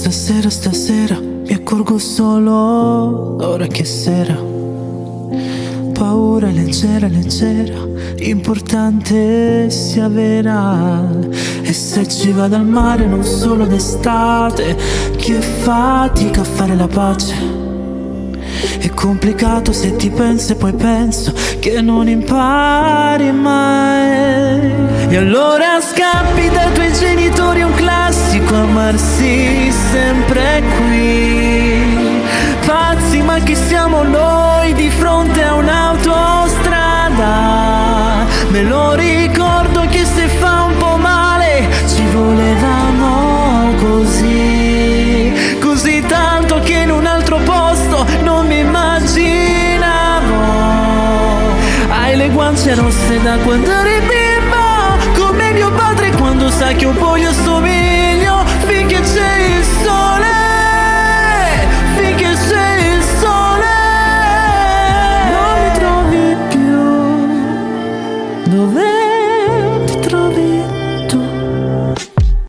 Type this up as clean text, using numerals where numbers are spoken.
Stasera mi accorgo solo ora che sera. Paura leggera, importante sia vera. E se ci vado al mare non solo d'estate, che fatica a fare la pace. È complicato se ti penso e poi penso che non impari mai. E allora scappi dai tuoi genitori, è un classico amarsi sempre qui. Pazzi, ma chi siamo noi di fronte a un'autostrada? Me lo ricordo che se fa un po' male ci volevamo così, così tanto che in un altro posto non mi immaginavo. Hai le guance rosse da quando eri bimbo, come mio padre quando sa che un po' gli assomiglia.